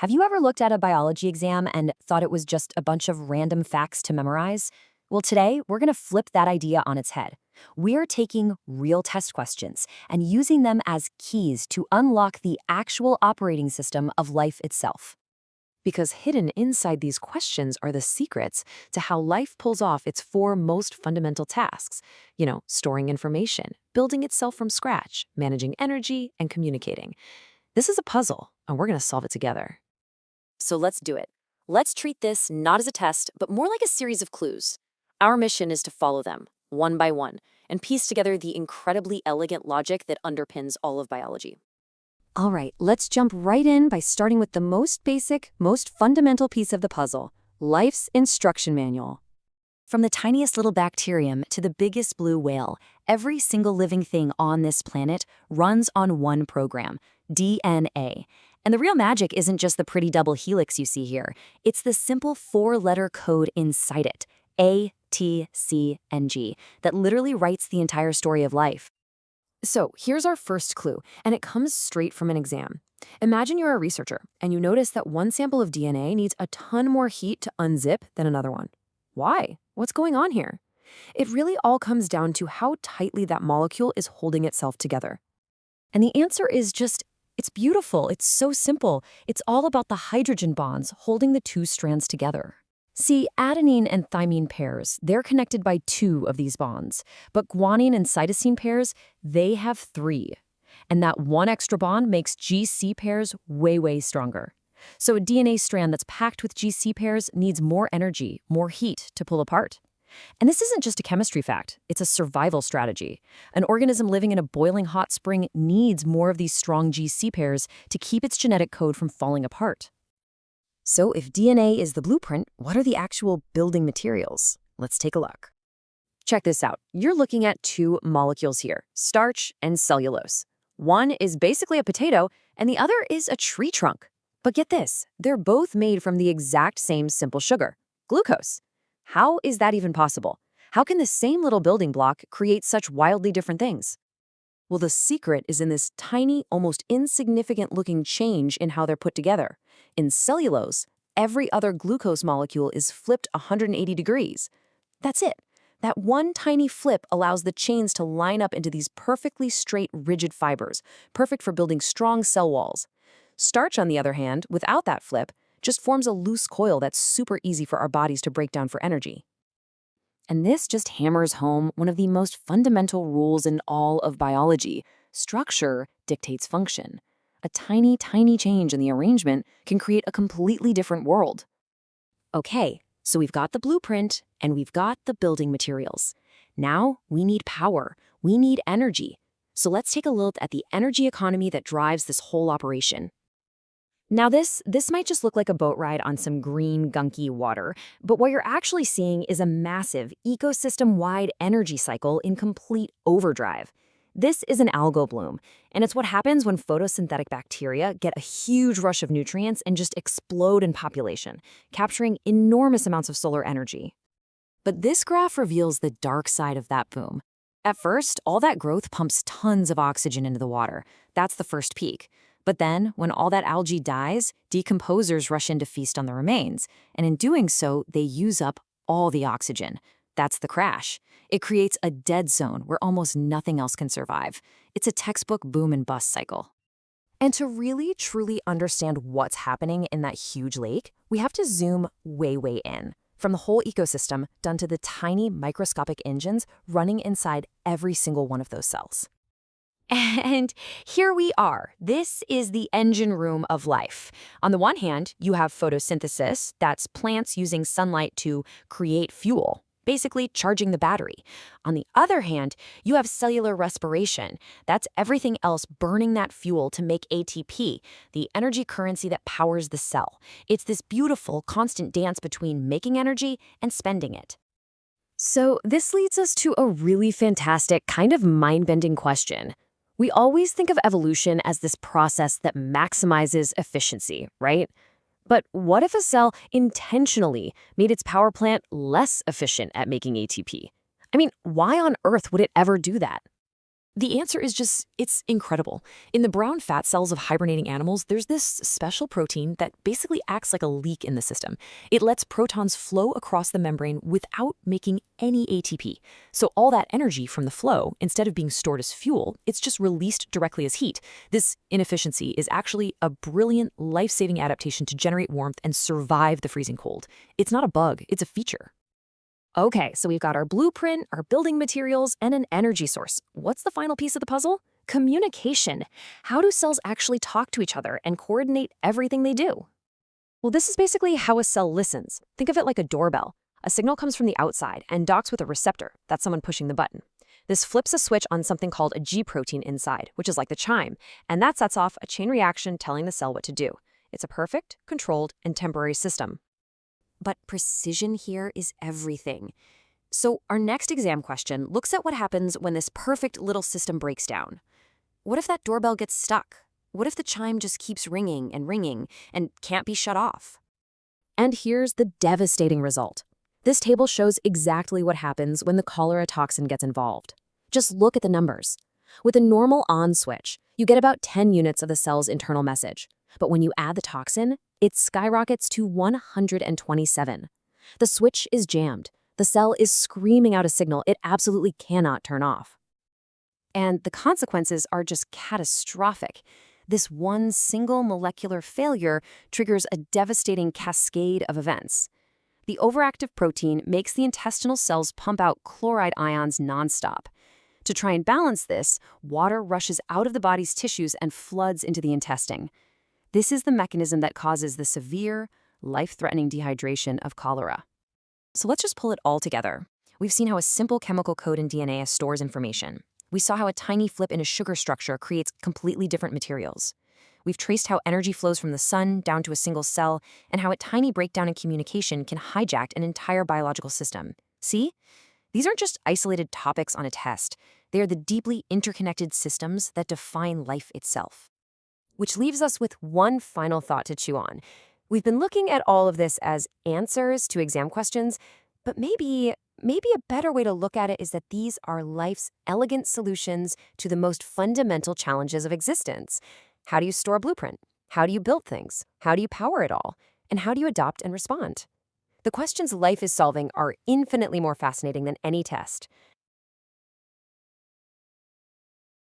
Have you ever looked at a biology exam and thought it was just a bunch of random facts to memorize? Well, today we're going to flip that idea on its head. We're taking real test questions and using them as keys to unlock the actual operating system of life itself. Because hidden inside these questions are the secrets to how life pulls off its four most fundamental tasks. Storing information, building itself from scratch, managing energy, and communicating. This is a puzzle, and we're going to solve it together. So let's do it. Let's treat this not as a test, but more like a series of clues. Our mission is to follow them, one by one, and piece together the incredibly elegant logic that underpins all of biology. All right, let's jump right in by starting with the most basic, most fundamental piece of the puzzle, life's instruction manual. From the tiniest little bacterium to the biggest blue whale, every single living thing on this planet runs on one program, DNA. And the real magic isn't just the pretty double helix you see here. It's the simple four-letter code inside it, A, T, C, and G, that literally writes the entire story of life. So here's our first clue, and it comes straight from an exam. Imagine you're a researcher, and you notice that one sample of DNA needs a ton more heat to unzip than another one. Why? What's going on here? It really all comes down to how tightly that molecule is holding itself together. And the answer is just, it's beautiful, it's so simple. It's all about the hydrogen bonds holding the two strands together. See, adenine and thymine pairs, they're connected by two of these bonds. But guanine and cytosine pairs, they have three. And that one extra bond makes GC pairs way, way stronger. So a DNA strand that's packed with GC pairs needs more energy, more heat to pull apart. And this isn't just a chemistry fact, it's a survival strategy. An organism living in a boiling hot spring needs more of these strong GC pairs to keep its genetic code from falling apart. So if DNA is the blueprint, what are the actual building materials? Let's take a look. Check this out. You're looking at two molecules here, starch and cellulose. One is basically a potato, and the other is a tree trunk. But get this, they're both made from the exact same simple sugar, glucose. How is that even possible? How can the same little building block create such wildly different things? Well, the secret is in this tiny, almost insignificant-looking change in how they're put together. In cellulose, every other glucose molecule is flipped 180 degrees. That's it. That one tiny flip allows the chains to line up into these perfectly straight, rigid fibers, perfect for building strong cell walls. Starch, on the other hand, without that flip, just forms a loose coil that's super easy for our bodies to break down for energy. And this just hammers home one of the most fundamental rules in all of biology. Structure dictates function. A tiny, tiny change in the arrangement can create a completely different world. Okay, so we've got the blueprint and we've got the building materials. Now we need power. We need energy. So let's take a look at the energy economy that drives this whole operation. Now this might just look like a boat ride on some green, gunky water, but what you're actually seeing is a massive, ecosystem-wide energy cycle in complete overdrive. This is an algal bloom, and it's what happens when photosynthetic bacteria get a huge rush of nutrients and just explode in population, capturing enormous amounts of solar energy. But this graph reveals the dark side of that boom. At first, all that growth pumps tons of oxygen into the water. That's the first peak. But then, when all that algae dies, decomposers rush in to feast on the remains, and in doing so, they use up all the oxygen. That's the crash. It creates a dead zone where almost nothing else can survive. It's a textbook boom and bust cycle. And to really, truly understand what's happening in that huge lake, we have to zoom way, way in. From the whole ecosystem, down to the tiny microscopic engines running inside every single one of those cells. And here we are. This is the engine room of life. On the one hand, you have photosynthesis, that's plants using sunlight to create fuel, basically charging the battery. On the other hand, you have cellular respiration. That's everything else burning that fuel to make ATP, the energy currency that powers the cell. It's this beautiful, constant dance between making energy and spending it. So this leads us to a really fantastic, kind of mind-bending question. We always think of evolution as this process that maximizes efficiency, right? But what if a cell intentionally made its power plant less efficient at making ATP? I mean, why on earth would it ever do that? The answer is it's incredible. In the brown fat cells of hibernating animals, there's this special protein that basically acts like a leak in the system. It lets protons flow across the membrane without making any ATP. So all that energy from the flow, instead of being stored as fuel, it's just released directly as heat. This inefficiency is actually a brilliant, life-saving adaptation to generate warmth and survive the freezing cold. It's not a bug, it's a feature. Okay, so we've got our blueprint, our building materials, and an energy source. What's the final piece of the puzzle? Communication. How do cells actually talk to each other and coordinate everything they do? Well, this is basically how a cell listens. Think of it like a doorbell. A signal comes from the outside and docks with a receptor. That's someone pushing the button. This flips a switch on something called a G protein inside, which is like the chime, and that sets off a chain reaction telling the cell what to do. It's a perfect, controlled, and temporary system. But precision here is everything. So our next exam question looks at what happens when this perfect little system breaks down. What if that doorbell gets stuck? What if the chime just keeps ringing and can't be shut off? And here's the devastating result. This table shows exactly what happens when the cholera toxin gets involved. Just look at the numbers. With a normal on switch, you get about 10 units of the cell's internal message. But when you add the toxin, it skyrockets to 127. The switch is jammed. The cell is screaming out a signal it absolutely cannot turn off. And the consequences are just catastrophic. This one single molecular failure triggers a devastating cascade of events. The overactive protein makes the intestinal cells pump out chloride ions nonstop. To try and balance this, water rushes out of the body's tissues and floods into the intestine. This is the mechanism that causes the severe, life-threatening dehydration of cholera. So let's just pull it all together. We've seen how a simple chemical code in DNA stores information. We saw how a tiny flip in a sugar structure creates completely different materials. We've traced how energy flows from the sun down to a single cell, and how a tiny breakdown in communication can hijack an entire biological system. See? These aren't just isolated topics on a test. They are the deeply interconnected systems that define life itself. Which leaves us with one final thought to chew on. We've been looking at all of this as answers to exam questions, but maybe a better way to look at it is that these are life's elegant solutions to the most fundamental challenges of existence. How do you store a blueprint? How do you build things? How do you power it all? And how do you adapt and respond? The questions life is solving are infinitely more fascinating than any test.